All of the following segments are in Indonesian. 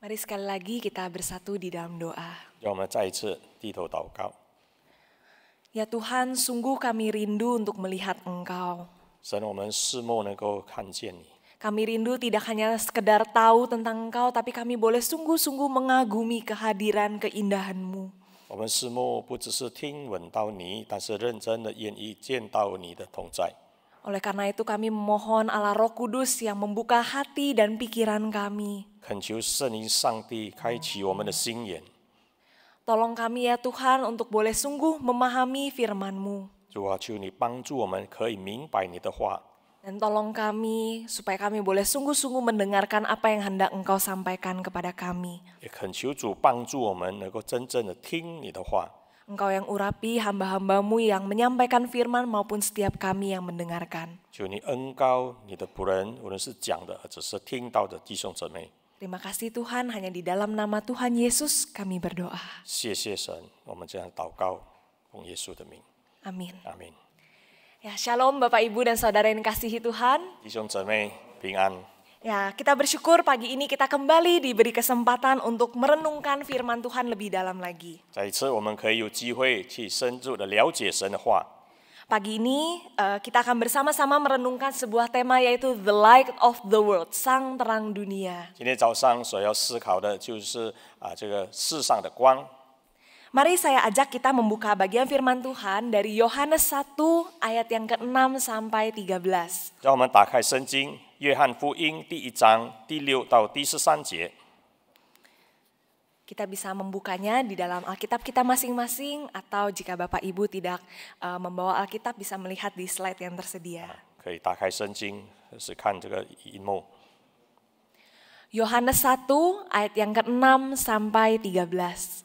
Mari sekali lagi kita bersatu di dalam doa. 让我们再一次低头祷告。 Ya Tuhan, sungguh kami rindu untuk melihat Engkau. 神，我们视目能够看见你， Kami rindu tidak hanya sekedar tahu tentang Engkau, tapi kami boleh sungguh-sungguh mengagumi kehadiran keindahan-Mu. 我们视目不只是听闻到你，但是认真的愿意见到你的同在。 Oleh karena itu kami memohon Allah Roh Kudus yang membuka hati dan pikiran kami. 恳求圣灵上帝开启我们的心眼， Tolong kami ya Tuhan untuk boleh sungguh memahami firman-Mu. 主啊，求你帮助我们可以明白你的话， Dan tolong kami supaya kami boleh sungguh-sungguh mendengarkan apa yang hendak Engkau sampaikan kepada kami. 也恳求主帮助我们能够真正的听你的话。 Engkau yang urapi hamba-hamba-Mu yang menyampaikan firman maupun setiap kami yang mendengarkan. 求你恩膏你的仆人，无论是讲的，只是听到的弟兄姊妹。 Terima kasih Tuhan, hanya di dalam nama Tuhan Yesus kami berdoa. 谢谢神，我们这样祷告，奉耶稣的名， Amin. 阿门。 Ya, Shalom Bapak Ibu dan Saudara yang dikasihi Tuhan. 弟兄姊妹平安。 Ya, kita bersyukur pagi ini kita kembali diberi kesempatan untuk merenungkan firman Tuhan lebih dalam lagi. 再一次，我们可以有机会去深入的了解神的话。 Pagi ini kita akan bersama-sama merenungkan sebuah tema yaitu The Light of the World, Sang Terang Dunia. 今天早上所要思考的就是这个世上的光。 Mari saya ajak kita membuka bagian firman Tuhan dari Yohanes 1 ayat yang ke-6 sampai 13. 让我们打开圣经，约翰福音第1章第6到第13节。 Kita bisa membukanya di dalam Alkitab kita masing-masing atau jika Bapak Ibu tidak membawa Alkitab bisa melihat di slide yang tersedia. 可以打开圣经，是看这个荧幕。 Yohanes 1 ayat yang ke-6 sampai 13.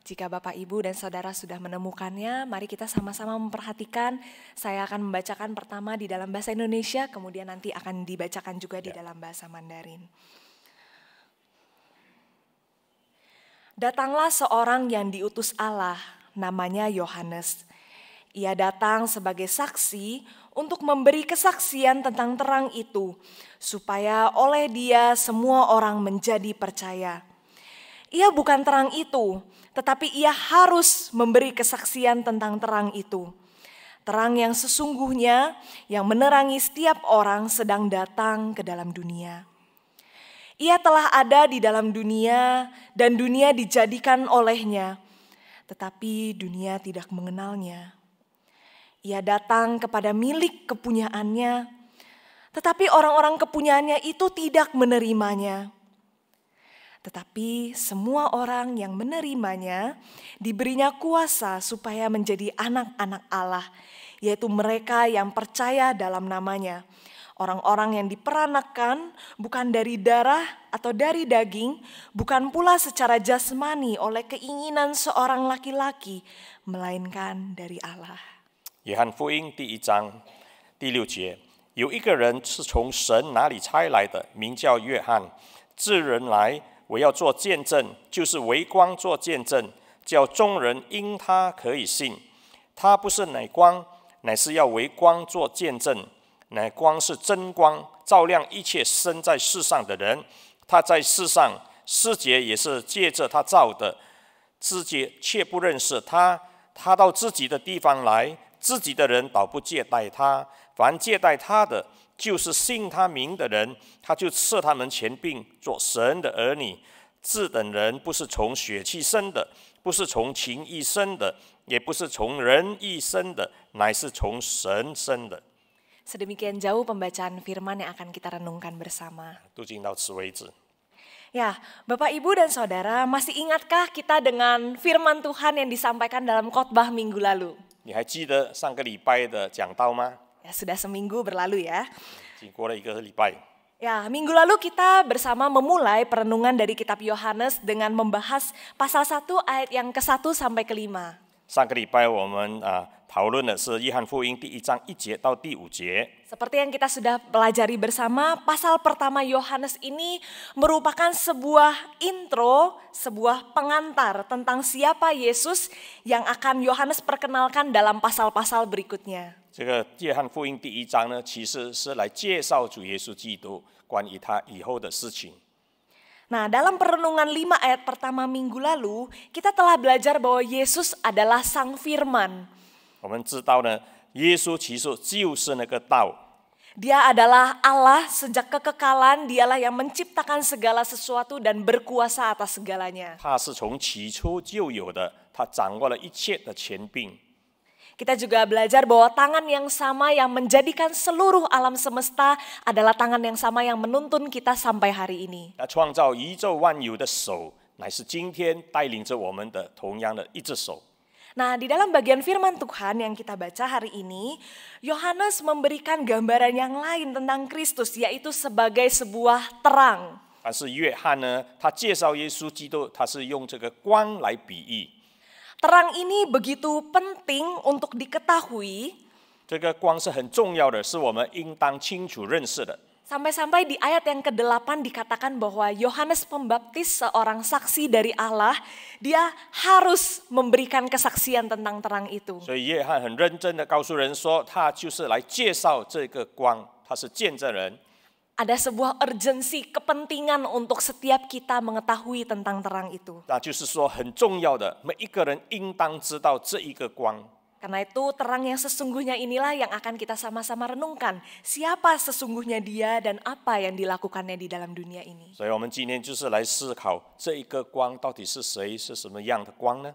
Jika Bapak Ibu dan Saudara sudah menemukannya, mari kita sama-sama memperhatikan. Saya akan membacakan pertama di dalam bahasa Indonesia, kemudian nanti akan dibacakan juga di dalam bahasa Mandarin. Datanglah seorang yang diutus Allah, namanya Yohanes. Ia datang sebagai saksi untuk memberi kesaksian tentang terang itu, supaya oleh dia semua orang menjadi percaya. Ia bukan terang itu, tetapi ia harus memberi kesaksian tentang terang itu. Terang yang sesungguhnya yang menerangi setiap orang sedang datang ke dalam dunia. Ia telah ada di dalam dunia dan dunia dijadikan olehnya, tetapi dunia tidak mengenalnya. Ia datang kepada milik kepunyaannya, tetapi orang-orang kepunyaannya itu tidak menerimanya. Tetapi semua orang yang menerimanya diberinya kuasa supaya menjadi anak-anak Allah, yaitu mereka yang percaya dalam namanya. Orang-orang yang diperanakkan bukan dari darah atau dari daging, bukan pula secara jasmani oleh keinginan seorang laki-laki, melainkan dari Allah. 约翰福音第1章第6节，有一个人是从神那里差来的，名叫约翰。这人来，我要做见证，就是为光做见证，叫众人因他可以信。他不是乃光，乃是要为光做见证。乃光是真光，照亮一切生在世上的人。他在世上，世界也是借着他造的，自己却不认识他。他到自己的地方来，自己的人倒不接待他。凡接待他的，就是信他名的人，他就赐他们权柄，做神的儿女。这等人不是从血气生的，不是从情意生的，也不是从人意生的，乃是从神生的。 Sedemikian jauh pembacaan firman yang akan kita renungkan bersama. 读经到此为止。 Ya, Bapak Ibu dan Saudara, masih ingatkah kita dengan firman Tuhan yang disampaikan dalam khotbah minggu lalu? 你还记得上个礼拜的讲道吗？ Ya, sudah seminggu berlalu ya. 经过了1个礼拜。 Ya, minggu lalu kita bersama memulai perenungan dari kitab Yohanes dengan membahas pasal 1 ayat yang ke-1 sampai ke-5. 上个礼拜我们讨论的是约翰福音第1章1节到第5节。 Seperti yang kita sudah pelajari bersama, pasal pertama Yohanes ini merupakan sebuah intro, sebuah pengantar tentang siapa Yesus yang akan Yohanes perkenalkan dalam pasal-pasal berikutnya. 这个约翰福音第1章呢，其实是来介绍主耶稣基督关于他以后的事情。 Nah, dalam perenungan 5 ayat pertama minggu lalu, kita telah belajar bahwa Yesus adalah Sang Firman. 我们知道呢，耶稣其实就是那个道， Dia adalah Allah sejak kekekalan, dialah yang menciptakan segala sesuatu dan berkuasa atas segalanya. 他是从起初就有的，他掌握了一切的权柄。 Kita juga belajar bahwa tangan yang sama yang menjadikan seluruh alam semesta adalah tangan yang sama yang menuntun kita sampai hari ini. 那创造宇宙万有的手，乃是今天带领着我们的同样的一只手。 Nah, di dalam bagian firman Tuhan yang kita baca hari ini, Yohanes memberikan gambaran yang lain tentang Kristus, yaitu sebagai sebuah terang. 但是约翰呢，他介绍耶稣基督，他是用这个光来比喻。 Terang ini begitu penting untuk diketahui. 这个光是很重要的，是我们应当清楚认识的。 Sampai-sampai di ayat yang ke-8 dikatakan bahwa Yohanes Pembaptis seorang saksi dari Allah, dia harus memberikan kesaksian tentang terang itu. 所以约翰很认真的告诉人说，他就是来介绍这个光，他是见证人。 Ada sebuah urgensi, kepentingan untuk setiap kita mengetahui tentang terang itu. 那就是说，很重要的，每一个人应当知道这一个光。 Karena itu terang yang sesungguhnya inilah yang akan kita sama-sama renungkan. Siapa sesungguhnya dia dan apa yang dilakukannya di dalam dunia ini. 所以我们今天就是来思考这一个光到底是谁，是什么样的光呢？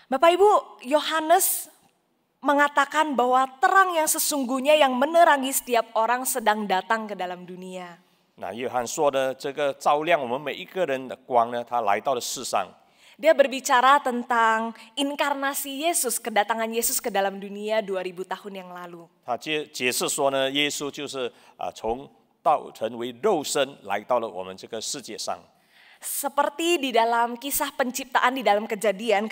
Bapak Ibu, Yohanes mengatakan bahwa terang yang sesungguhnya yang menerangi setiap orang sedang datang ke dalam dunia. 那约翰说的这个照亮我们每一个人的光呢，他来到了世上。 Dia berbicara tentang inkarnasi Yesus, kedatangan Yesus ke dalam dunia 2000 tahun yang lalu. 他解释说呢，耶稣就是从道成为肉身来到了我们这个世界上。 Seperti di dalam kisah penciptaan di dalam Kejadian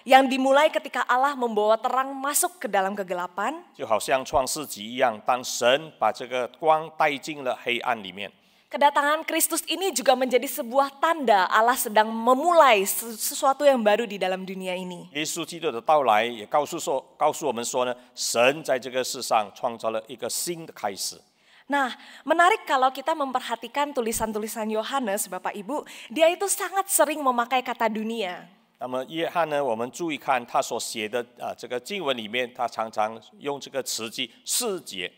yang dimulai ketika Allah membawa terang masuk ke dalam kegelapan. 就好像创世纪一样，当神把这个光带进了黑暗里面。 Kedatangan Kristus ini juga menjadi sebuah tanda Allah sedang memulai sesuatu yang baru di dalam dunia ini. 耶稣基督的到来也告诉我们说呢，神在这个世上创造了一个新的开始。 Nah, menarik kalau kita memperhatikan tulisan-tulisan Yohanes, Bapak Ibu, dia itu sangat sering memakai kata dunia. 那么约翰呢，我们注意看他所写的这个经文里面，他常常用这个词句世界。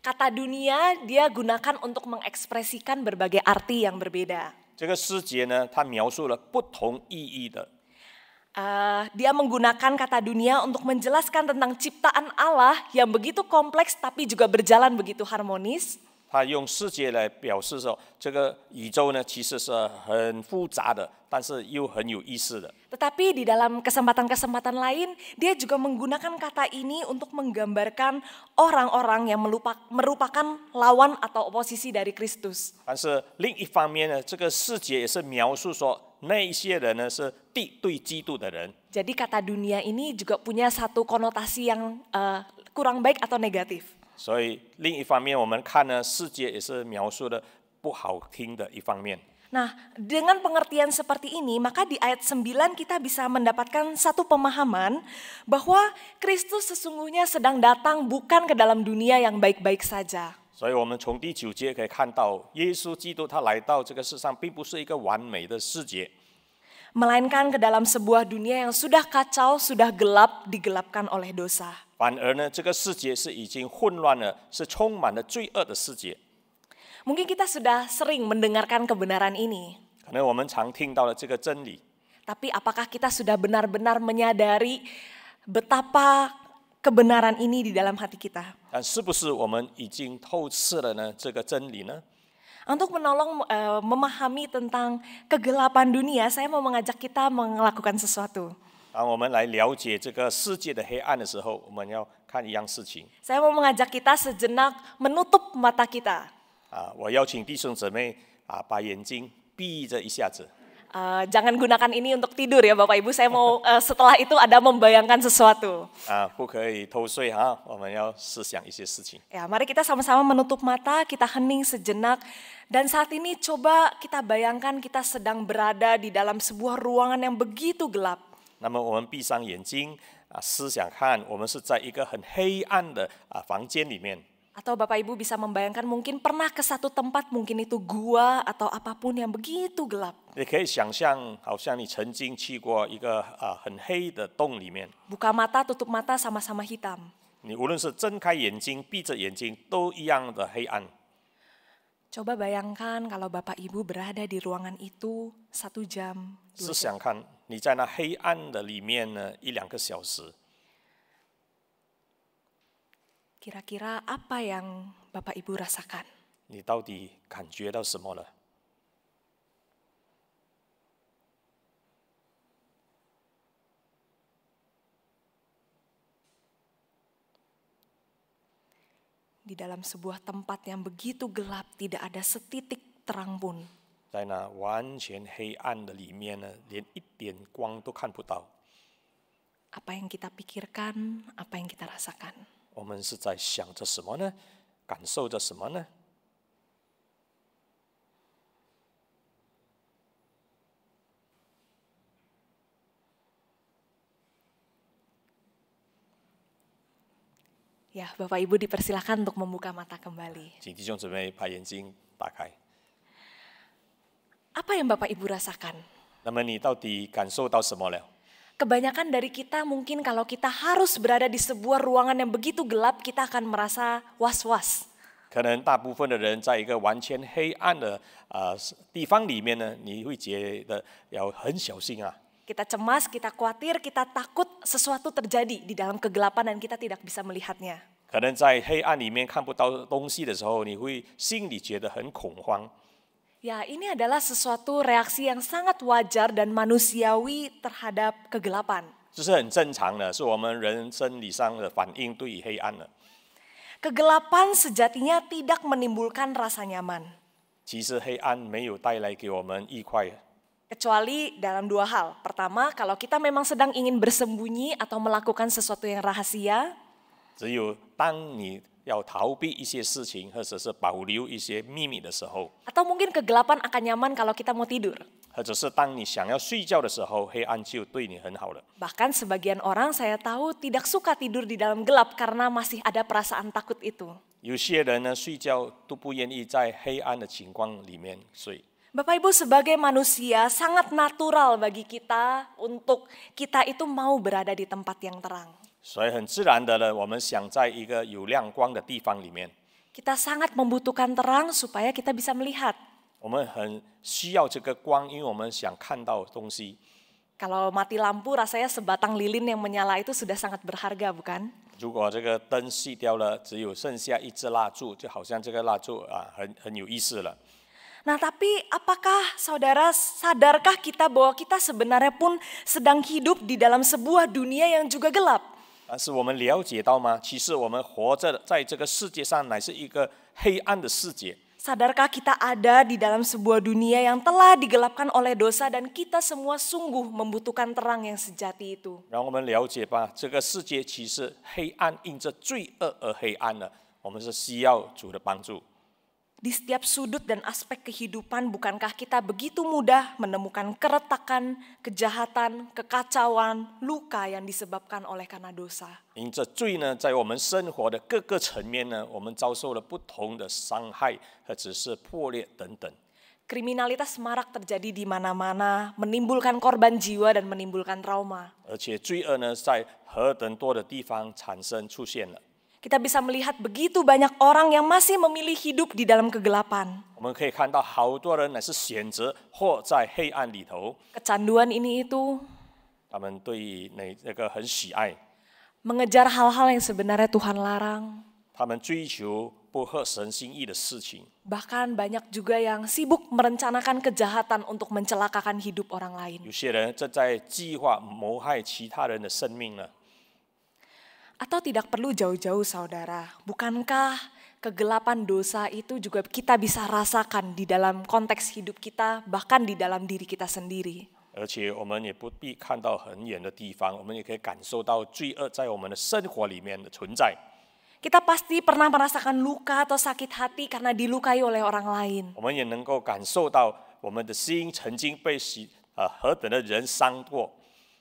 Kata dunia dia gunakan untuk mengekspresikan berbagai arti yang berbeda. 这个世界呢，它描述了不同意义的。 Dia menggunakan kata dunia untuk menjelaskan tentang ciptaan Allah yang begitu kompleks tapi juga berjalan begitu harmonis. 他用世界来表示说，这个宇宙呢，其实是很复杂的，但是又很有意思的。 Tetapi di dalam kesempatan-kesempatan lain, dia juga menggunakan kata ini untuk menggambarkan orang-orang yang merupakan lawan atau oposisi dari Kristus. 但是另一方面呢，这个世界也是描述说，那一些人呢是敌对基督的人。 Jadi kata dunia ini juga punya satu konotasi yang kurang baik atau negatif. 所以另一方面，我们看呢，世界也是描述的不好听的一方面。 Nah, dengan pengertian seperti ini, maka di ayat 9 kita bisa mendapatkan satu pemahaman bahwa Kristus sesungguhnya sedang datang bukan ke dalam dunia yang baik-baik saja. 所以我们从第9节可以看到，耶稣基督他来到这个世上，并不是一个完美的世界， Melainkan ke dalam sebuah dunia yang sudah kacau, sudah gelap, digelapkan oleh dosa. 反而呢，这个世界是已经混乱了，是充满了罪恶的世界。 Mungkin kita sudah sering mendengarkan kebenaran ini. 可能我们常听到了这个真理， Tapi apakah kita sudah benar-benar menyadari betapa kebenaran ini di dalam hati kita? 但是不是我们已经透视了呢？这个真理呢？ Untuk menolong memahami tentang kegelapan dunia, saya mau mengajak kita melakukan sesuatu. 当我们来了解这个世界的黑暗的时候，我们要看一样事情。 Saya mau mengajak kita sejenak menutup mata kita. 我邀请弟兄姊妹把眼睛闭着一下子。Jangan gunakan ini untuk tidur ya Bapak Ibu, saya mau setelah itu ada membayangkan sesuatu. 不可以偷睡哈，我们要思想一些事情。 Ya, mari kita sama-sama menutup mata, kita hening sejenak. Dan saat ini coba kita bayangkan kita sedang berada di dalam sebuah ruangan yang begitu gelap. 那么我们闭上眼睛思想看，我们是在一个很黑暗的房间里面。 Atau Bapak Ibu bisa membayangkan mungkin pernah ke satu tempat, mungkin itu gua atau apapun yang begitu gelap. 你可以想象，好像你曾经去过一个很黑的洞里面。 Buka mata, tutup mata sama-sama hitam. 你无论是睁开眼睛、闭着眼睛，都一样的黑暗。 Coba bayangkan kalau Bapak Ibu berada di ruangan itu 1 jam, 2 jam. 思想看，你在那黑暗的里面呢，1-2个小时， Kira-kira apa yang Bapak Ibu rasakan? 你到底感觉到什么了？ Di dalam sebuah tempat yang begitu gelap, tidak ada setitik terang pun. 在那完全黑暗的里面呢，连一点光都看不到。 Apa yang kita pikirkan, apa yang kita rasakan. 我们是在想着什么呢？感受着什么呢？ Ya, Bapak Ibu dipersilakan untuk membuka mata kembali. 请弟兄姊妹把眼睛打开。 Apa yang Bapak Ibu rasakan? 那么你到底感受到什么了？ Kebanyakan dari kita mungkin kalau kita harus berada di sebuah ruangan yang begitu gelap, kita akan merasa was-was. 可能大部分的人在一个完全黑暗的地方里面呢，你会觉得要很小心啊。 Kita cemas, kita khawatir, kita takut sesuatu terjadi di dalam kegelapan dan kita tidak bisa melihatnya. 可能在黑暗里面看不到东西的时候，你会心里觉得很恐慌。 Ya, ini adalah sesuatu reaksi yang sangat wajar dan manusiawi terhadap kegelapan. 这是很正常的，是我们人生理上的反应对于黑暗的。 Kegelapan sejatinya tidak menimbulkan rasa nyaman. 其实黑暗没有带来给我们愉快， Kecuali dalam 2 hal. Pertama, kalau kita memang sedang ingin bersembunyi atau melakukan sesuatu yang rahasia. 只有当你要逃避一些事情，或者是保留一些秘密的时候， Atau mungkin kegelapan akan nyaman kalau kita mau tidur. 或者是当你想要睡觉的时候，黑暗就对你很好了。 Bahkan sebagian orang saya tahu tidak suka tidur di dalam gelap karena masih ada perasaan takut itu. 有些人呢，睡觉都不愿意在黑暗的情况里面睡。 Bapak Ibu sebagai manusia sangat natural bagi kita untuk kita itu mau berada di tempat yang terang. 所以很自然的呢，我们想在一个有亮光的地方里面， Kita sangat membutuhkan terang supaya kita bisa melihat. 我们很需要这个光，因为我们想看到东西。 Kalau mati lampu rasanya sebatang lilin yang menyala itu sudah sangat berharga, bukan? 如果这个灯熄掉了，只有剩下一支蜡烛，就好像这个蜡烛很有意思了。 Nah, tapi apakah saudara sadarkah kita bahwa kita sebenarnya pun sedang hidup di dalam sebuah dunia yang juga gelap? 但是我们了解到吗？其实我们活着在这个世界上，乃是一个黑暗的世界。 Sadarkah kita ada di dalam sebuah dunia yang telah digelapkan oleh dosa dan kita semua sungguh membutuhkan terang yang sejati itu? 让我们了解吧，这个世界其实黑暗，因着罪恶而黑暗了。我们是需要主的帮助。 Di setiap sudut dan aspek kehidupan, bukankah kita begitu mudah menemukan keretakan, kejahatan, kekacauan, luka yang disebabkan oleh karena dosa? 因着罪呢，在我们生活的各个层面呢，我们遭受了不同的伤害，或者是破裂等等。 Kriminalitas marak terjadi di mana-mana, menimbulkan korban jiwa dan menimbulkan trauma. 而且罪恶呢，在何等多的地方产生出现了。 Kita bisa melihat begitu banyak orang yang masih memilih hidup di dalam kegelapan. 我们可以看到好多人乃是选择活在黑暗里头， Kecanduan ini itu, 他们对那个很喜爱， mengejar hal-hal yang sebenarnya Tuhan larang. 他们追求不合神心意的事情。 Bahkan banyak juga yang sibuk merencanakan kejahatan untuk mencelakakan hidup orang lain. 有些人正在计划谋害其他人的生命呢。 Atau tidak perlu jauh-jauh saudara, bukankah Kegelapan dosa itu juga kita bisa rasakan di dalam konteks hidup kita, bahkan di dalam diri kita sendiri. 而且我们也不必看到很远的地方，我们也可以感受到罪恶在我们的生活里面的存在。 Kita pasti pernah merasakan luka atau sakit hati karena dilukai oleh orang lain. 我们也能够感受到我们的心曾经被何等的人伤过。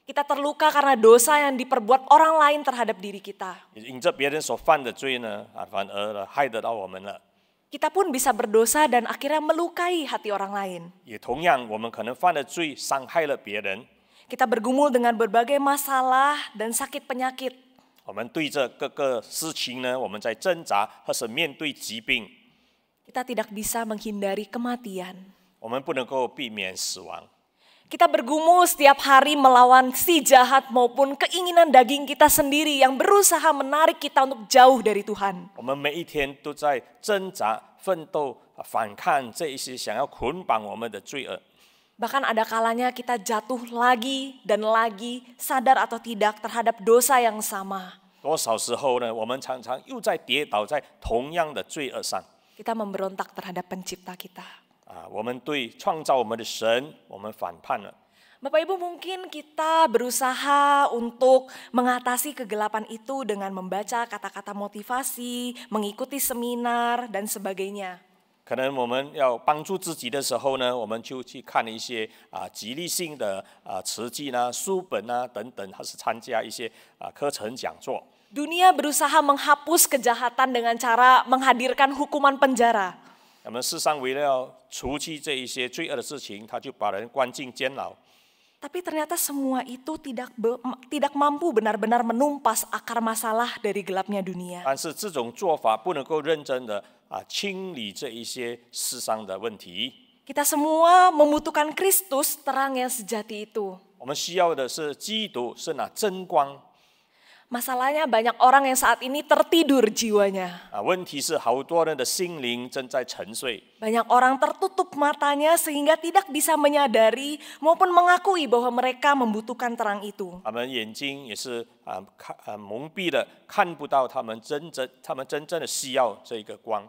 Kita terluka karena dosa yang diperbuat orang lain terhadap diri kita. 因着别人所犯的罪呢，反而害得到我们了。 Kita pun bisa berdosa dan akhirnya melukai hati orang lain. 也同样，我们可能犯了罪，伤害了别人。 Kita bergumul dengan berbagai masalah dan sakit penyakit. 我们对着各个事情呢，我们在挣扎，或是面对疾病， Kita tidak bisa menghindari kematian. 我们不能够避免死亡。 Kita bergumul setiap hari melawan si jahat maupun keinginan daging kita sendiri yang berusaha menarik kita untuk jauh dari Tuhan. 我们每一天都在挣扎、奋斗、反抗这一些想要捆绑我们的罪恶。 Bahkan ada kalanya kita jatuh lagi dan lagi, sadar atau tidak terhadap dosa yang sama. 多少时候呢？我们常常又在跌倒在同样的罪恶上。 Kita memberontak terhadap pencipta kita. 我们对创造我们的神，我们反叛了。 Bapak Ibu, mungkin kita berusaha untuk mengatasi kegelapan itu dengan membaca kata-kata motivasi, mengikuti seminar, dan sebagainya. 可能我们要帮助自己的时候呢，我们就去看一些激励性的词句啦、书本啊等等，还是参加一些课程讲座。 Dunia berusaha menghapus kejahatan dengan cara menghadirkan hukuman penjara. 我们世上为了要除去这一些罪恶的事情，他就把人关进监牢。 Tapi ternyata semua itu tidak mampu benar-benar menumpas akar masalah dari gelapnya dunia. 但是这种做法不能够认真的清理这一些世上的问题。 Kita semua membutuhkan Kristus, terang yang sejati itu. 我们需要的是基督，是那真光。 Masalahnya banyak orang yang saat ini tertidur jiwanya. 问题是好多人的心灵正在沉睡。 Banyak orang tertutup matanya sehingga tidak bisa menyadari maupun mengakui bahwa mereka membutuhkan terang itu. 他们眼睛也是蒙蔽的，看不到他们真正的需要这个光。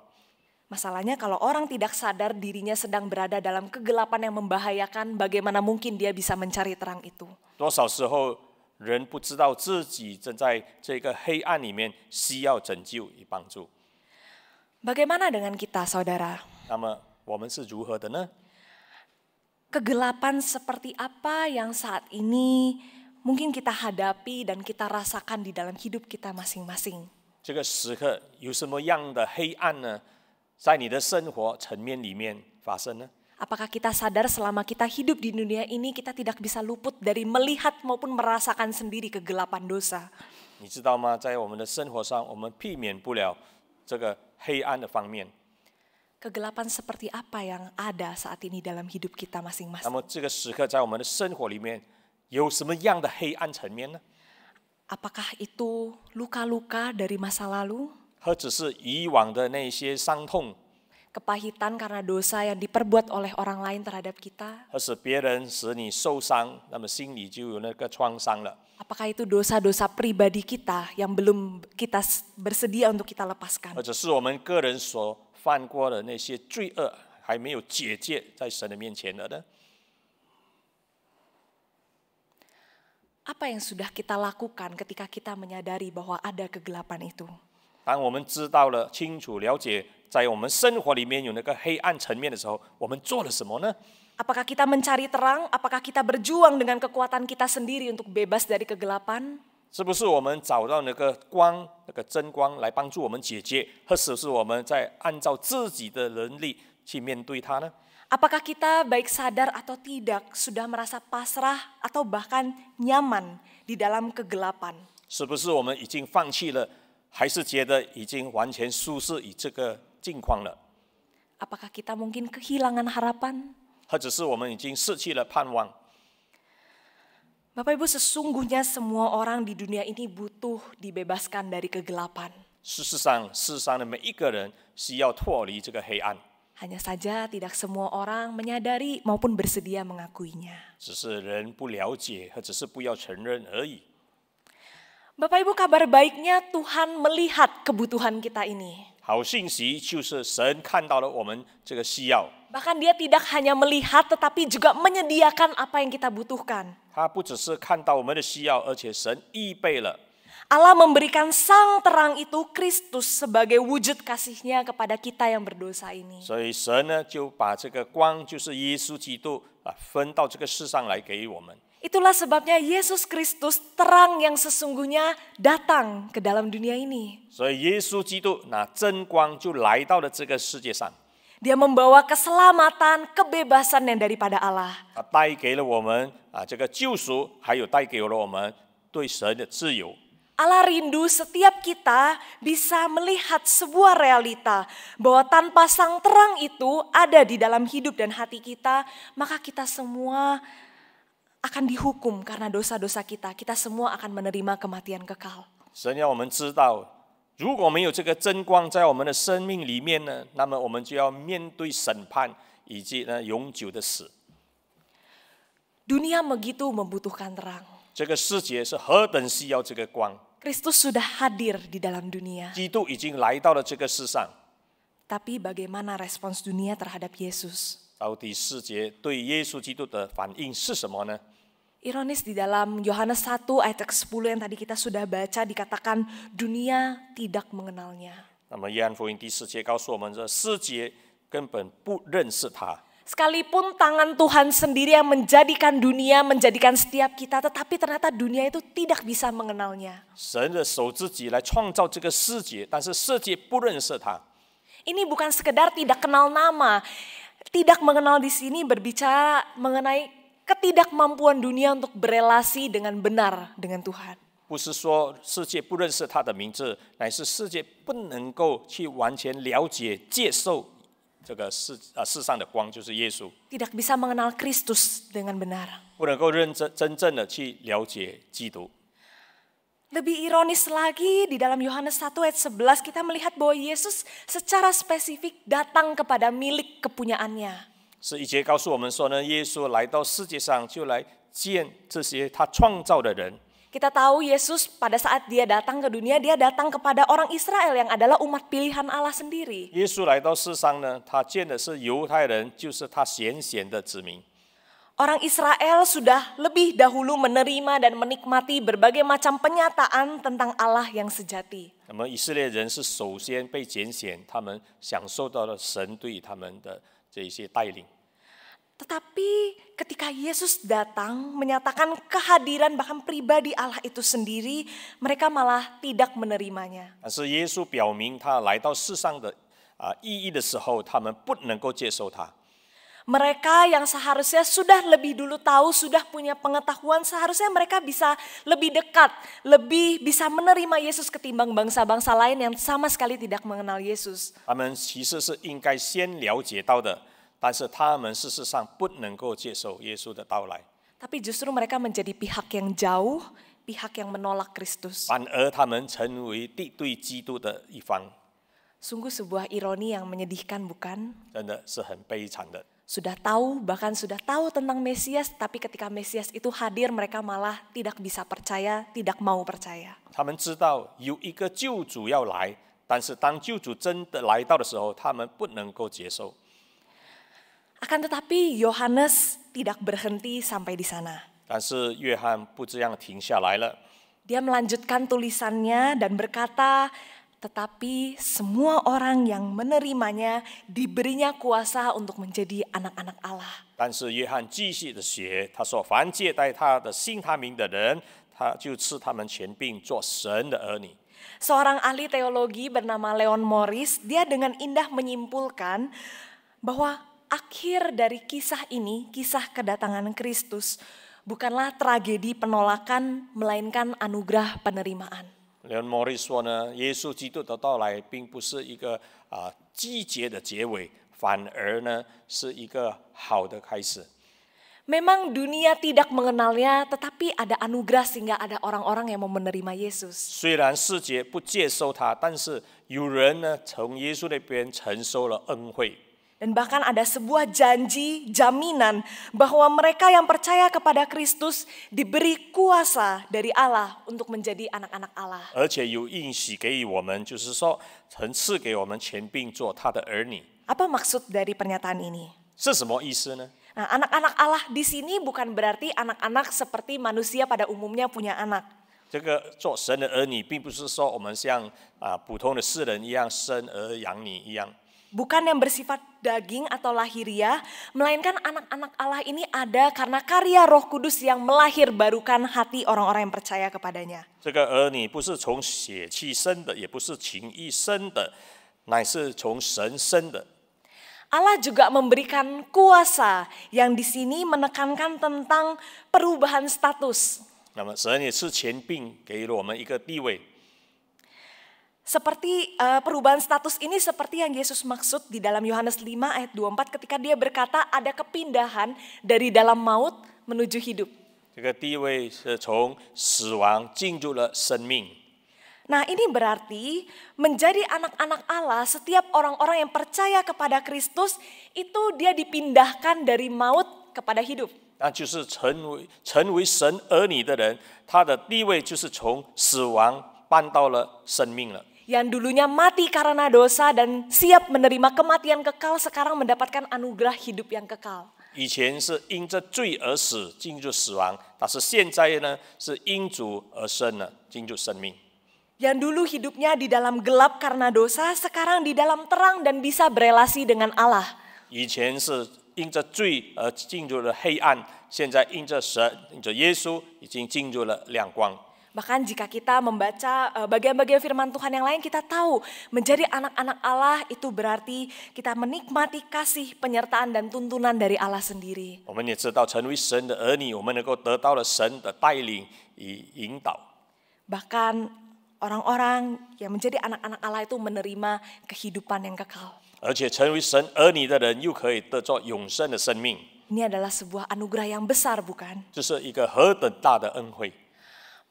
Masalahnya kalau orang tidak sadar dirinya sedang berada dalam kegelapan yang membahayakan, bagaimana mungkin dia bisa mencari terang itu? 多少时候人不知道自己正在这个黑暗里面需要拯救与帮助。 Bagaimana dengan kita, saudara? 那么我们是如何的呢？ Kegelapan seperti apa yang saat ini mungkin kita hadapi dan kita rasakan di dalam hidup kita masing-masing? 这个时刻有什么样的黑暗呢？在你的生活层面里面发生呢？ Apakah kita sadar selama kita hidup di dunia ini kita tidak bisa luput dari melihat maupun merasakan sendiri kegelapan dosa? 你知道吗？在我们的生活上，我们避免不了这个黑暗的方面。 Kegelapan seperti apa yang ada saat ini dalam hidup kita 那 masing-masing? 么这个时刻在我们的生活里面有什么样的黑暗层面呢？ Apakah itu luka-luka dari masa lalu? 或者是以往的那些伤痛， Kepahitan karena dosa yang diperbuat oleh orang lain terhadap kita? 或是别人使你受伤，那么心里就有那个创伤了。 Apakah itu dosa-dosa pribadi kita yang belum kita bersedia untuk kita lepaskan? 或者是我们个人所犯过的那些罪恶还没有解决在神的面前的呢？ Apa yang sudah kita lakukan ketika kita menyadari bahwa ada kegelapan itu? 当我们知道了、清楚了解，在我们生活里面有那个黑暗层面的时候，我们做了什么呢？ Apakah kita mencari terang? Apakah kita berjuang dengan kekuatan kita sendiri untuk bebas dari kegelapan? 是不是我们找到那个光、那个真光来帮助我们解决，或者是我们在按照自己的能力去面对它呢？ Apakah kita baik sadar atau tidak sudah merasa pasrah atau bahkan nyaman di dalam kegelapan? 是不是我们已经放弃了，还是觉得已经完全舒适于这个境况了？ Apakah kita mungkin kehilangan harapan? 或者是我们已经失去了盼望？ Bapak Ibu, sesungguhnya semua orang di dunia ini butuh dibebaskan dari kegelapan. 事实上，世上的每一个人需要脱离这个黑暗， Hanya saja tidak semua orang menyadari maupun bersedia mengakuinya. 只是人不了解，或者是不要承认而已。 Bapak Ibu, kabar baiknya Tuhan melihat kebutuhan kita ini. 好信息就是神看到了我们这个需要， Bahkan dia tidak hanya melihat tetapi juga menyediakan apa yang kita butuhkan. 他不只是看到我们的需要，而且神预备了。 Allah memberikan sang terang itu Kristus sebagai wujud kasih-Nya kepada kita yang berdosa ini. 所以神呢就把这个光，就是耶稣基督分到这个世上来给我们。 Itulah sebabnya Yesus Kristus terang yang sesungguhnya datang ke dalam dunia ini. 所以耶稣基督那真光就来到了这个世界上， Dia membawa keselamatan, kebebasan yang daripada Allah. 他带给了我们这个救赎，还有带给了我们对神的自由。 Allah rindu setiap kita bisa melihat sebuah realita bahwa tanpa sang terang itu ada di dalam hidup dan hati kita, maka kita semua akan dihukum karena dosa-dosa kita. Kita semua akan menerima kematian kekal. 神要我们知道，如果没有这个真光在我们的生命里面呢，那么我们就要面对审判以及呢永久的死。 Dunia begitu membutuhkan terang. 这个世界是何等需要这个光， Kristus sudah hadir di dalam dunia. 基督已经来到了这个世上。 Tapi bagaimana respons dunia terhadap Yesus? 到底世界对耶稣基督的反应是什么呢？ Ironis di dalam Yohanes 1 ayat 10 yang tadi kita sudah baca dikatakan dunia tidak mengenalnya. 那么约翰福音第4节告诉我们，这世界根本不认识他。 Sekalipun tangan Tuhan sendiri yang menjadikan dunia, menjadikan setiap kita, tetapi ternyata dunia itu tidak bisa mengenalnya. 神的手自己来创造这个世界，但是世界不认识他。 Ini bukan sekedar tidak kenal nama. Tidak mengenal di sini berbicara mengenai ketidakmampuan dunia untuk berelasi dengan benar dengan Tuhan. 不是说世界不认识他的名字，乃是世界不能够去完全了解、接受这个世上的光，就是耶稣， Tidak bisa mengenal Kristus dengan benar. 不能够真正的去了解基督。 Lebih ironis lagi di dalam Yohanes 1 ayat 11 kita melihat bahwa Yesus secara spesifik datang kepada milik kepunyaannya. 是一节告诉我们说呢，耶稣来到世界上就来见这些他创造的人。 Kita tahu Yesus pada saat dia datang ke dunia, dia datang kepada orang Israel yang adalah umat pilihan Allah sendiri. 耶稣来到世上呢，他见的是犹太人，就是他拣选的子民。 Orang Israel sudah lebih dahulu menerima dan menikmati berbagai macam penyataan tentang Allah yang sejati. 那么以色列人是首先被拣选，他们享受到了神对他们的这些带领。 Tetapi ketika Yesus datang menyatakan kehadiran bahkan pribadi Allah itu sendiri, mereka malah tidak menerimanya. 但是耶稣表明他来到世上的意义的时候，他们不能够接受他。 Mereka yang seharusnya sudah lebih dulu tahu, sudah punya pengetahuan, seharusnya mereka bisa lebih dekat, lebih bisa menerima Yesus ketimbang bangsa-bangsa lain yang sama sekali tidak mengenal Yesus. 他们其实是应该先了解到的，但是他们事实上不能够接受耶稣的到来， Tapi justru mereka menjadi pihak yang jauh, pihak yang menolak Kristus. 反而他们成为敌对基督的一方， Sungguh sebuah ironi yang menyedihkan, bukan? 真的是很悲惨的。 Sudah tahu, bahkan sudah tahu tentang Mesias, tapi ketika Mesias itu hadir mereka malah tidak bisa percaya, tidak mau percaya. 他们知道有一个救主要来，但是当救主真的来到的时候，他们不能够接受。 Akan tetapi Yohanes tidak berhenti sampai di sana. 但是约翰不这样停下来了， Dia melanjutkan tulisannya dan berkata, tetapi semua orang yang menerimanya diberinya kuasa untuk menjadi anak-anak Allah. 但是约翰继续的写，他说：“凡接待他的、信他名的人，他就赐他们权柄做神的儿女。” Seorang ahli teologi bernama Leon Morris, dia dengan indah menyimpulkan bahwa akhir dari kisah ini, kisah kedatangan Kristus, bukanlah tragedi penolakan, melainkan anugerah penerimaan. Leon Morris 说呢，耶稣基督的到来并不是一个季节的结尾，反而呢是一个好的开始。 Memang dunia tidak mengenalnya, tetapi ada anugerah sehingga ada orang-orang yang mau menerima Yesus. 虽然世界不接受他，但是有人呢从耶稣那边承受了恩惠。Dan bahkan ada sebuah janji, jaminan bahwa mereka yang percaya kepada Kristus diberi kuasa dari Allah untuk menjadi anak-anak Allah. 而且有应许给予我们，就是说曾赐给我们权柄做他的儿女。 Apa maksud dari pernyataan ini? 是什么意思呢？ Nah, anak-anak Allah di sini bukan berarti anak-anak seperti manusia pada umumnya punya anak. 这个做神的儿女，并不是说我们像普通的世人一样生儿养女一样。 Bukan yang bersifat daging atau lahiriah, melainkan anak-anak Allah ini ada karena karya Roh Kudus yang melahirbarukan hati orang-orang yang percaya kepadanya. 这个儿女不是从血气生的，也不是情意生的，乃是从神生的。 Allah juga memberikan kuasa yang di sini menekankan tentang perubahan status. 那么神也是权柄给了我们一个地位。 Seperti perubahan status ini seperti yang Yesus maksud di dalam Yohanes 5 ayat 24 ketika dia berkata ada kepindahan dari dalam maut menuju hidup. 这个地位是从死亡进入了生命。 Nah, ini berarti menjadi anak-anak Allah, setiap orang-orang yang percaya kepada Kristus itu dia dipindahkan dari maut kepada hidup. 那就是成为神儿女的人，他的地位就是从死亡搬到了生命了。 Yang dulunya mati karena dosa dan siap menerima kematian kekal, sekarang mendapatkan anugerah hidup yang kekal. 以前是因着罪而死，进入死亡；但是现在呢，是因主而生了，进入生命。 Yang dulu hidupnya di dalam gelap karena dosa, sekarang di dalam terang dan bisa berelasi dengan Allah. 以前是因着罪而进入了黑暗，现在因着神、因着耶稣，已经进入了亮光。 Bahkan jika kita membaca bagian-bagian firman Tuhan yang lain, kita tahu menjadi anak-anak Allah itu berarti kita menikmati kasih, penyertaan dan tuntunan dari Allah sendiri. 我们也知道，成为神的儿女，我们能够得到了神的带领与引导。 Bahkan orang-orang yang menjadi anak-anak Allah itu menerima kehidupan yang kekal. 而且成为神儿女的人，又可以得着永生的生命， Ini adalah sebuah anugerah yang besar, bukan? 这是一个何等大的恩惠！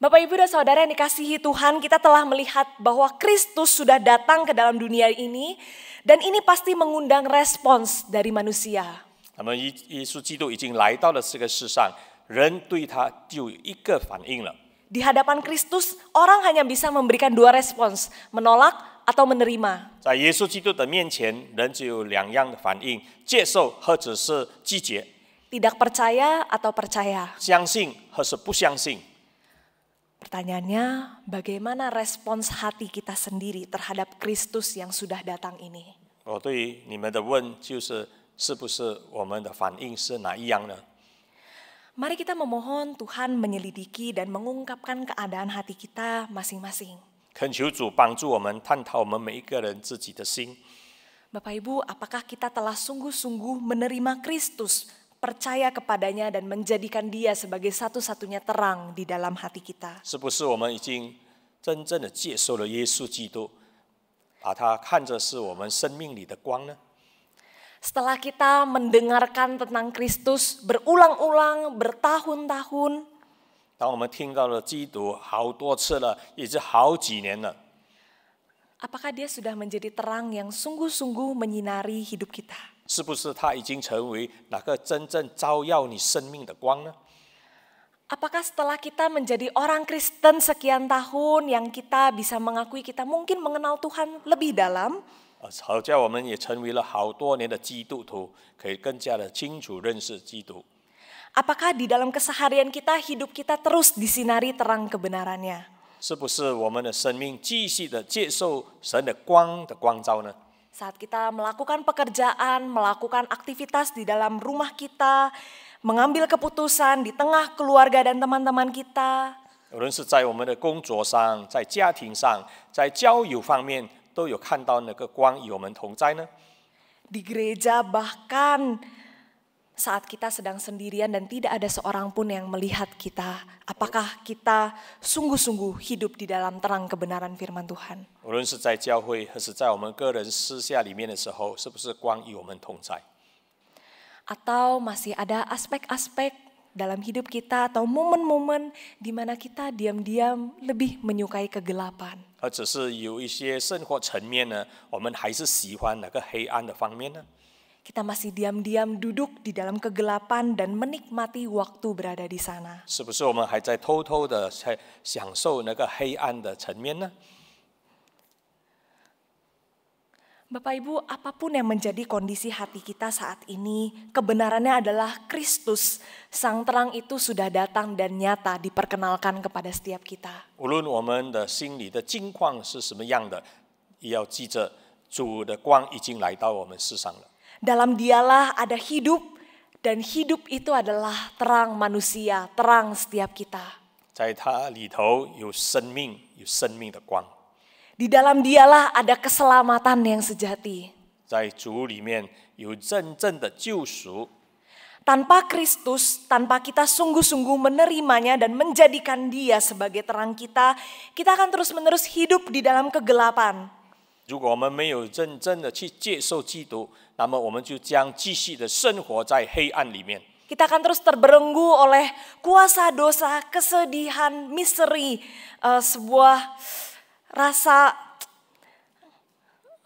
Bapak, Ibu, dan Saudara yang dikasihi Tuhan, kita telah melihat bahwa Kristus sudah datang ke dalam dunia ini dan ini pasti mengundang respons dari manusia. 那么耶稣基督已经来到了这个世上，人对他就有一个反应了。 Di hadapan Kristus, orang hanya bisa memberikan dua respons, menolak atau menerima. 在耶稣基督的面前，人只有两样的反应：接受或者是拒绝， Tidak percaya atau percaya. 相信或是不相信。 Pertanyaannya, bagaimana respons hati kita sendiri terhadap Kristus yang sudah datang ini? 我对你们的问就是：是不是我们的反应是哪一样呢？ Mari kita memohon Tuhan menyelidiki dan mengungkapkan keadaan hati kita masing-masing. 恳求主帮助我们探讨我们每一个人自己的心。 Bapak Ibu, apakah kita telah sungguh-sungguh menerima Kristus, percaya kepadanya dan menjadikan Dia sebagai satu-satunya terang di dalam hati kita? 是不是我们已经真正的接受了耶稣基督，把他看着是我们生命里的光呢？ Setelah kita mendengarkan tentang Kristus berulang-ulang, bertahun-tahun, 当我们听到了基督好多次了，也是好几年了， apakah Dia sudah menjadi terang yang sungguh-sungguh menyinari hidup kita? 是不是他已经成为那个真正照耀你生命的光呢？ Apakah setelah kita menjadi orang Kristen sekian tahun yang kita bisa mengakui kita mungkin mengenal Tuhan lebih dalam, 好叫我们也成为了好多年的基督徒，可以更加的清楚认识基督。 apakah di dalam keseharian kita hidup kita terus disinari terang kebenarannya? 是不是我们的生命继续的接受神的光的光照呢？ Saat kita melakukan pekerjaan, melakukan aktivitas di dalam rumah kita, mengambil keputusan di tengah keluarga dan teman-teman kita, 无论是在我们的工作上，在家庭上，在交友方面，都有看到那个光与我们同在呢？ di gereja, bahkan saat kita sedang sendirian dan tidak ada seorang pun yang melihat kita, apakah kita sungguh-sungguh hidup di dalam terang kebenaran firman Tuhan? 无论是在教会，还是在我们个人私下里面的时候，是不是光与我们同在？ Atau masih ada aspek-aspek dalam hidup kita atau momen-momen di mana kita diam-diam lebih menyukai kegelapan? 而只是有一些生活层面呢，我们还是喜欢那个黑暗的方面呢？ Kita masih diam-diam duduk di dalam kegelapan dan menikmati waktu berada di sana. 是不是我们还在偷偷的在享受那个黑暗的层面呢？ Bapak Ibu, apapun yang menjadi kondisi hati kita saat ini, kebenarannya adalah Kristus, Sang Terang itu sudah datang dan nyata diperkenalkan kepada setiap kita. 无论我们的心里的境况是什么样的，也要记着主的光已经来到我们世上了。 Dalam Dialah ada hidup, dan hidup itu adalah terang manusia, terang setiap kita. 在它里头有生命，有生命的光。 Di dalam Dialah ada keselamatan yang sejati. 在主里面有真正的救赎。 Tanpa Kristus, tanpa kita sungguh-sungguh menerimanya dan menjadikan Dia sebagai terang kita, kita akan terus-menerus hidup di dalam kegelapan. 如果我们没有认真的去接受基督，那么我们就将继续的生活在黑暗里面。 Kita akan terus terbelenggu oleh kuasa dosa, kesedihan, misteri, sebuah rasa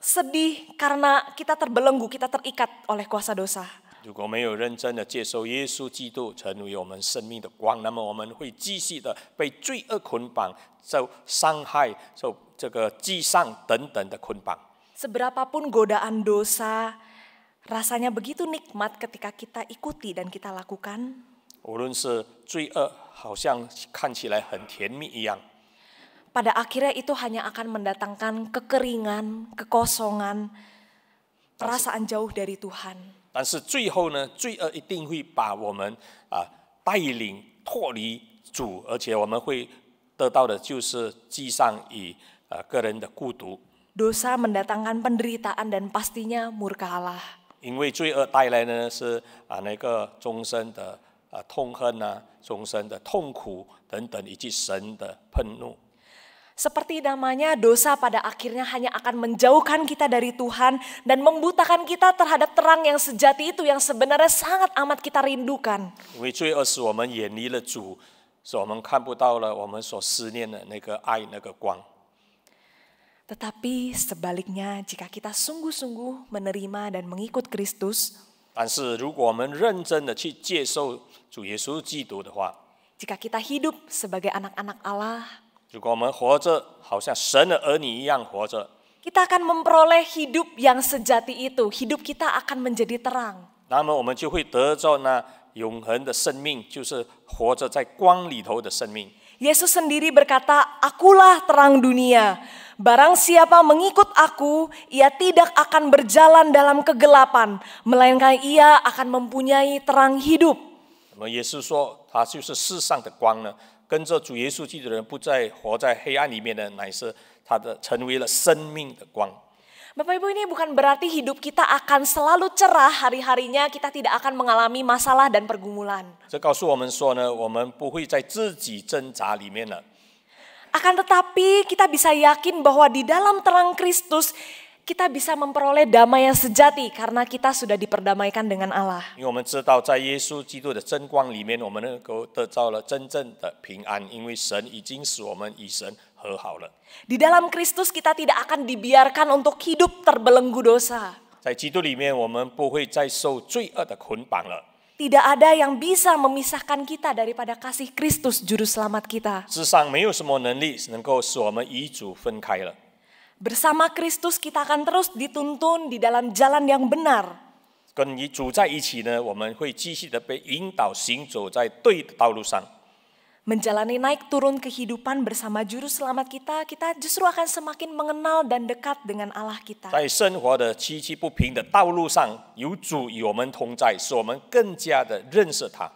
sedih karena kita terbelenggu, kita terikat oleh kuasa dosa. 如果没有认真的接受耶稣基督成为我们生命的光，那么我们会继续的被罪恶捆绑，受伤害，受这个击伤等等的捆绑。 Seberapapun godaan dosa, rasanya begitu nikmat ketika kita ikuti dan kita lakukan. 无论是罪恶，好像看起来很甜蜜一样， Pada akhirnya itu hanya akan mendatangkan kekeringan, kekosongan, perasaan jauh dari Tuhan. 但是最后呢，罪恶一定会把我们带领脱离主，而且我们会得到的就是积上与个人的孤独。 Dosa mendatangkan penderitaan dan pastinya murka Allah. 因为罪恶带来的呢是那个终身的痛恨啊，终身的痛苦等等，以及神的愤怒。 Seperti namanya, dosa pada akhirnya hanya akan menjauhkan kita dari Tuhan dan membutakan kita terhadap terang yang sejati itu yang sebenarnya sangat amat kita rindukan. 因为罪恶使我们远离了主，使我们看不到了我们所思念的那个爱、那个光。 Tetapi sebaliknya, jika kita sungguh-sungguh menerima dan mengikut Kristus, 但是如果我们认真的去接受主耶稣基督的话， jika kita hidup sebagai anak-anak Allah, 如果我们活着好像神的儿女一样活着， kita akan memperoleh hidup yang sejati itu. Hidup kita akan menjadi terang. 那么我们就会得着那永恒的生命，就是活着在光里头的生命。 Yesus sendiri berkata, "Akulah terang dunia. Barang siapa mengikut aku, ia tidak akan berjalan dalam kegelapan, melainkan ia akan mempunyai terang hidup." 那么耶稣说，他就是世上的光呢。跟着主耶稣基督的人，不再活在黑暗里面的，乃是他的成为了生命的光。 Bapak Ibu, ini bukan berarti hidup kita akan selalu cerah hari-harinya, kita tidak akan mengalami masalah dan pergumulan. 这告诉我们说呢，我们不会在自己挣扎里面了。 Akan tetapi kita bisa yakin bahwa di dalam terang Kristus kita bisa memperoleh damai yang sejati karena kita sudah diperdamaikan dengan Allah. 因为我们知道，在耶稣基督的真光里面，我们能够得到了真正的平安，因为神已经使我们与神和好了。 Di dalam Kristus kita tidak akan dibiarkan untuk hidup terbelenggu dosa. 在基督里面，我们不会再受罪恶的捆绑了。 Tidak ada yang bisa memisahkan kita daripada kasih Kristus juru selamat kita. 世上没有什么能力能够使我们与主分开了。 Bersama Kristus kita akan terus dituntun di dalam jalan yang benar. 跟主在一起呢，我们会继续的被引导行走在对的道路上。 Menjalani naik turun kehidupan bersama juru selamat kita, kita justru akan semakin mengenal dan dekat dengan Allah kita. 在生活的崎岖不平的道路上，有主与我们同在，使我们更加的认识他。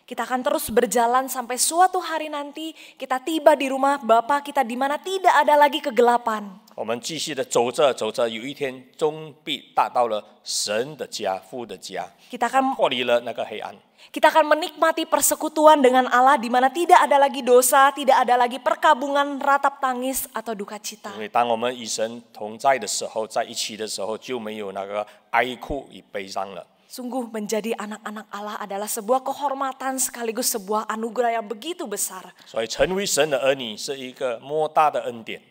Kita akan terus berjalan sampai suatu hari nanti kita tiba di rumah Bapa kita di mana tidak ada lagi kegelapan. 我们继续的走着走着，有一天终必达到了神的家、父的家， Kita akan 脱离了那个黑暗。 Kita akan menikmati persekutuan dengan Allah di mana tidak ada lagi dosa, tidak ada lagi perkabungan, ratap tangis atau duka cita. 因为当我们与神同在的时候，在一起的时候，就没有那个哀哭与悲伤了。 Sungguh menjadi anak-anak Allah adalah sebuah kehormatan sekaligus sebuah anugerah yang begitu besar. 所以成为神的儿女是一个莫大的恩典。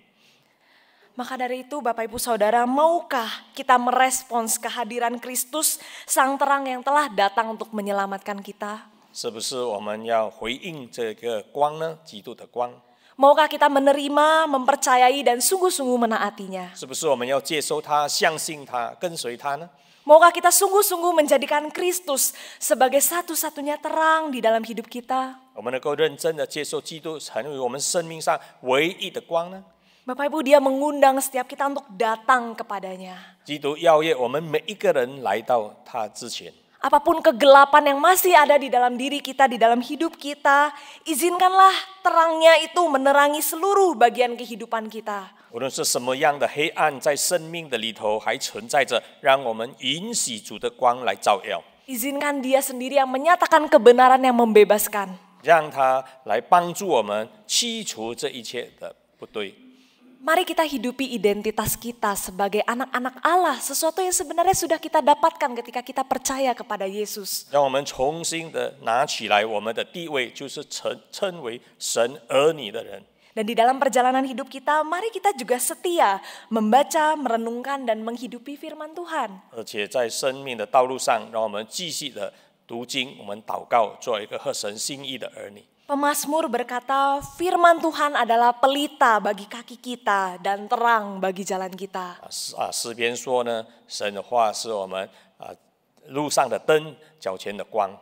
Maka dari itu Bapak Ibu Saudara, maukah kita merespons kehadiran Kristus, Sang Terang yang telah datang untuk menyelamatkan kita? 是不是我们要回应这个光呢？基督的光， Maukah kita menerima, mempercayai, dan sungguh-sungguh menaatinya? 是不是我们要接受他、相信他、跟随他呢？ Maukah kita sungguh-sungguh menjadikan Kristus sebagai satu-satunya terang di dalam hidup kita? 我们能够认真的接受基督成为我们生命上唯一的光呢？ Bapak Ibu, Dia mengundang setiap kita untuk datang kepadanya. 基督邀约我们每一个人来到他之前， Apapun kegelapan yang masih ada di dalam diri kita, di dalam hidup kita, izinkanlah terangnya itu menerangi seluruh bagian kehidupan kita. 无论是什么样的黑暗在生命的里头还存在着，让我们允许主的光来照耀， Izinkan Dia sendiri yang menyatakan kebenaran yang membebaskan. 让他来帮助我们去除这一切的不对。 Mari kita hidupi identitas kita sebagai anak-anak Allah, sesuatu yang sebenarnya sudah kita dapatkan ketika kita percaya kepada Yesus. 让我们重新的拿起来我们的地位，就是称为神儿女的人。 Dan di dalam perjalanan hidup kita, mari kita juga setia membaca, merenungkan, dan menghidupi firman Tuhan. 而且在生命的道路上，让我们继续的读经，我们祷告，做一个合神心意的儿女。 Pemazmur berkata, firman Tuhan adalah pelita bagi kaki kita dan terang bagi jalan kita. 诗篇说呢，神的话是我们路上的灯，脚前的光。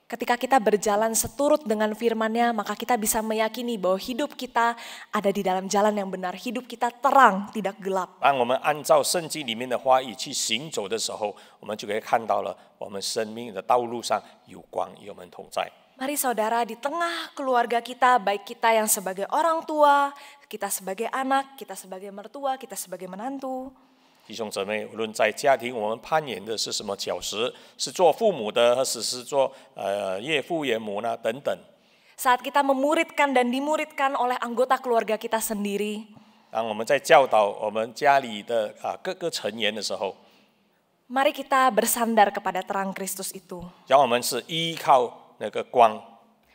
Ketika kita berjalan seturut dengan firman-Nya, maka kita bisa meyakini bahwa hidup kita ada di dalam jalan yang benar. Hidup kita terang, tidak gelap. 当我们按照圣经里面的话语去行走的时候，我们就可以看到了我们生命的道路上有光与我们同在。 Mari saudara, di tengah keluarga kita, baik kita yang sebagai orang tua, kita sebagai anak, kita sebagai mertua, kita sebagai menantu, 弟兄姊妹，无论在家庭，我们扮演的是什么角色？是做父母的，还是做岳父岳母呢？等等。 saat kita memuridkan dan dimuridkan oleh anggota keluarga kita sendiri, 当我们在教导我们家里的各个成员的时候， mari kita bersandar kepada terang Kristus itu. 让我们是依靠那个光，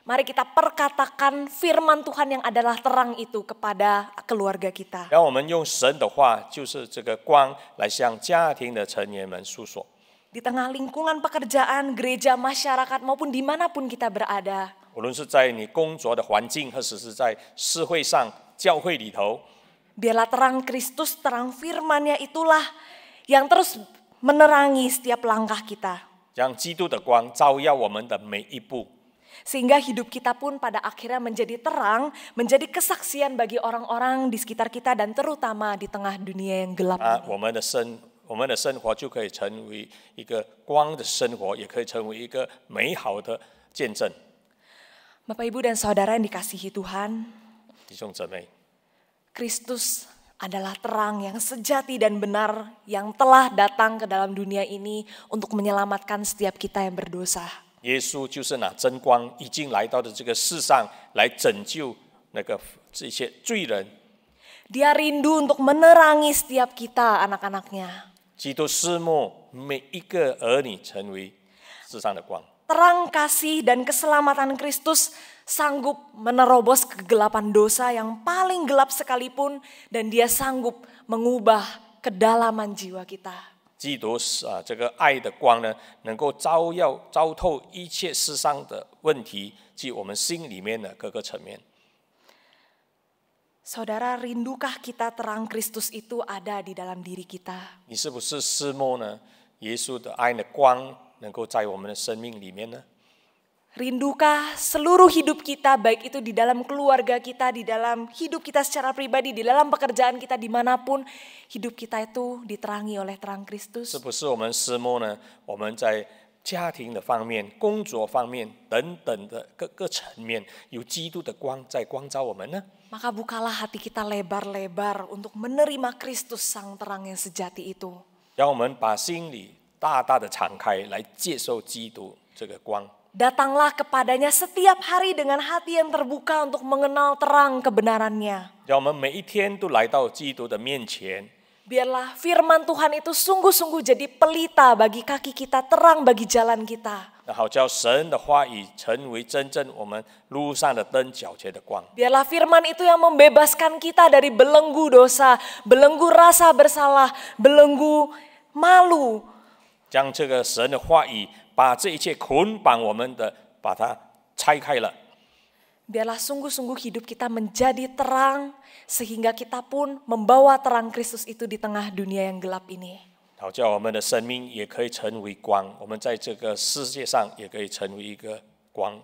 Mari kita perkatakan firman Tuhan yang adalah terang itu kepada keluarga kita. 让我们用神的话，就是这个光，来向家庭的成员们诉说。 Di tengah lingkungan pekerjaan, gereja, masyarakat maupun dimanapun kita berada, 无论是在你工作的环境，或者是在社会上、教会里头， biarlah terang Kristus, terang firman-Nya itulah yang terus menerangi setiap langkah kita. 让基督的光照耀我们的每一步， Sehingga hidup kita pun pada akhirnya menjadi terang, menjadi kesaksian bagi orang-orang di sekitar kita dan terutama di tengah dunia yang gelap ini. 我们的生活就可以成为一个光的生活，也可以成为一个美好的见证。 Bapak Ibu dan Saudara yang dikasihi Tuhan, 弟兄姊妹， Kristus adalah terang yang sejati dan benar yang telah datang ke dalam dunia ini untuk menyelamatkan setiap kita yang berdosa. 耶稣就是那真光，已经来到的这个世上，来拯救这些罪人。 Dia rindu untuk menerangi setiap kita, anak-anaknya. 基督施慕每一个儿女成为世上的光。 Terang kasih dan keselamatan Kristus sanggup menerobos kegelapan dosa yang paling gelap sekalipun, dan Dia sanggup mengubah kedalaman jiwa kita. 基督这个爱的光呢，能够照透一切世上的问题，及我们心里面的各个层面。 Saudara, rindukah kita terang Kristus itu ada di dalam diri kita? 你是不是思慕呢？耶稣的爱的光能够在我们的生命里面呢？ Rindukah seluruh hidup kita, baik itu di dalam keluarga kita, di dalam hidup kita secara pribadi, di dalam pekerjaan kita, dimanapun hidup kita itu diterangi oleh terang Kristus? 是不是我们思慕呢？我们在家庭的方面、工作方面等等的各个层面，有基督的光在光照我们呢？ Maka bukalah hati kita lebar-lebar untuk menerima Kristus sang terang yang sejati itu. 让我们把心里大大的敞开，来接受基督这个光。 Datanglah kepadanya setiap hari dengan hati yang terbuka untuk mengenal terang kebenarannya. 让我们每一天都来到基督的面前， Biarlah firman Tuhan itu sungguh-sungguh jadi pelita bagi kaki kita, terang bagi jalan kita. 然后叫神的话语成为真正我们路上的灯，脚前的光。 Biarlah firman itu yang membebaskan kita dari belenggu dosa, belenggu rasa bersalah, belenggu malu. 将这个神的话语把这一切捆绑我们的，把它拆开了。 Biarlah sungguh-sungguh hidup kita menjadi terang, sehingga kita pun membawa terang Kristus itu di tengah dunia yang gelap ini. 好叫我们的生命也可以成为光，我们在这个世界上也可以成为一个光。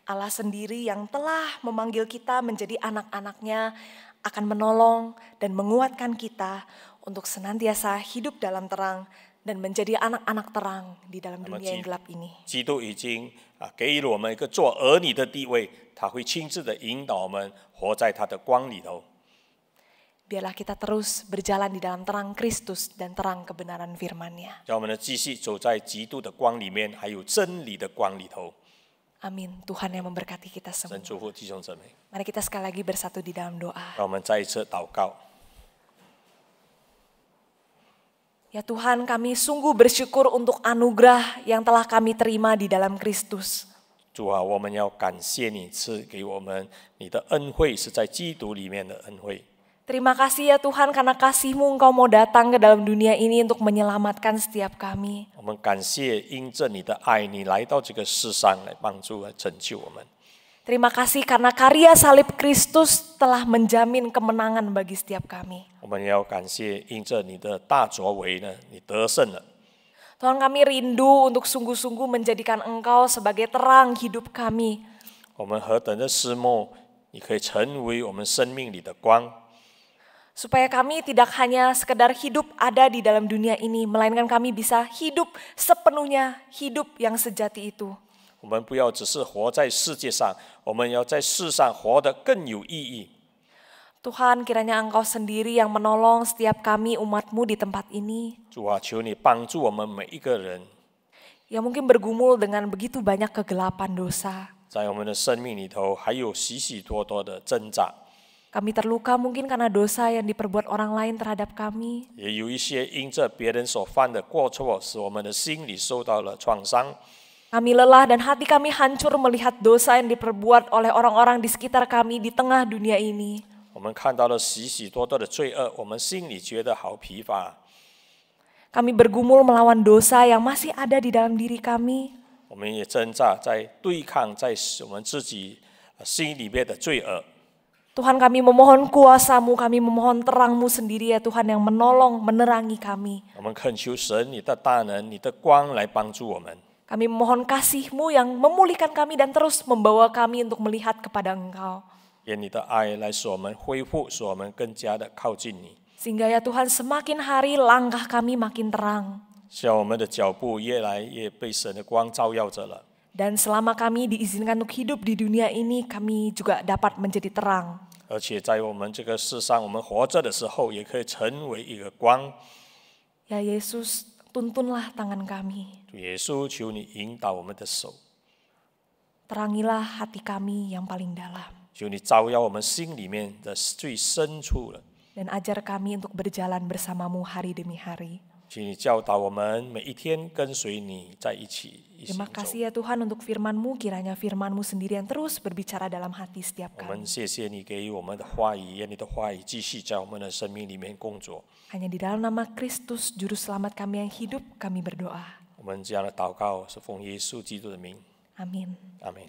Allah sendiri yang telah memanggil kita menjadi anak-anaknya akan menolong dan menguatkan kita untuk senantiasa hidup dalam terang dan menjadi anak-anak terang di dalam dunia yang gelap ini. 基督已经给予了我们一个做儿女的地位，他会亲自的引导我们活在他的光里头。 Biarlah kita terus berjalan di dalam terang Kristus dan terang kebenaran firman-Nya. 让我们呢继续走在基督的光里面，还有真理的光里头。 Amin. Tuhan yang memberkati kita semua. 神祝福弟兄姊妹， Mari kita sekali lagi bersatu di dalam doa. 让我们再一次祷告。 Ya Tuhan, kami sungguh bersyukur untuk anugerah yang telah kami terima di dalam Kristus. 主啊，我们要感谢你赐给我们你的恩惠，是在基督里面的恩惠。 Terima kasih ya Tuhan karena kasih-Mu Engkau mau datang ke dalam dunia ini untuk menyelamatkan setiap kami. 我们感谢因着你的爱，你来到这个世上来帮助和拯救我们。 Terima kasih karena karya salib Kristus telah menjamin kemenangan bagi setiap kami. 我们要感谢因着你的大作为呢，你得胜了。 Tuhan, kami rindu untuk sungguh-sungguh menjadikan Engkau sebagai terang hidup kami. 我们何等的思慕，你可以成为我们生命里的光。 Supaya kami tidak hanya sekedar hidup ada di dalam dunia ini, melainkan kami bisa hidup sepenuhnya, hidup yang sejati itu. 我们不要只是活在世界上，我们要在世上活得更有意义。 Tuhan, kiranya Engkau sendiri yang menolong setiap kami umat-Mu di tempat ini. 主啊，求你帮助我们每一个人， Yang mungkin bergumul dengan begitu banyak kegelapan dosa. 在我们的生命里头还有许许多多的挣扎， Kami terluka mungkin karena dosa yang diperbuat orang lain terhadap kami. 也有一些因着别人所犯的过错，使我们的心里受到了创伤。 Kami lelah dan hati kami hancur melihat dosa yang diperbuat oleh orang-orang di sekitar kami di tengah dunia ini. 我们看到了许许多多的罪恶，我们心里觉得好疲乏。 Kami bergumul melawan dosa yang masih ada di dalam diri kami. 我们也挣扎在对抗在我们自己心里面的罪恶。 Tuhan, kami memohon kuasa-Mu, kami memohon terang-Mu sendiri ya Tuhan yang menolong, menerangi kami. 我们恳求神，你的大能，你的光来帮助我们。 Kami memohon kasih-Mu yang memulihkan kami dan terus membawa kami untuk melihat kepada Engkau. 愿你的爱来使我们恢复，使我们更加的靠近你。 Sehingga ya Tuhan semakin hari langkah kami makin terang. 像我们的脚步越来越被神的光照耀着了。 Dan selama kami diizinkan untuk hidup di dunia ini, kami juga dapat menjadi terang. 而且在我们这个世上，我们活着的时候，也可以成为一个光。 Ya Yesus, tuntunlah tangan kami. 主耶稣，求你引导我们的手， Terangilah hati kami yang paling dalam. 求你照耀我们心里面的最深处了。 Dan ajar kami untuk berjalan bersama-Mu hari demi hari. 请你教导我们每一天跟随你在一起，一起 Terima 走。 kasih ya Tuhan untuk firman-Mu, kiranya firman-Mu sendiri yang terus berbicara dalam hati setiap 我 kami. 们谢谢你给予我们的话语，愿你的话语继续在我们的生命里面工作。 Hanya di dalam nama Kristus, Juru Selamat kami yang hidup, kami berdoa. 我们这样的祷告是奉耶稣基督的名， Amin. 阿门。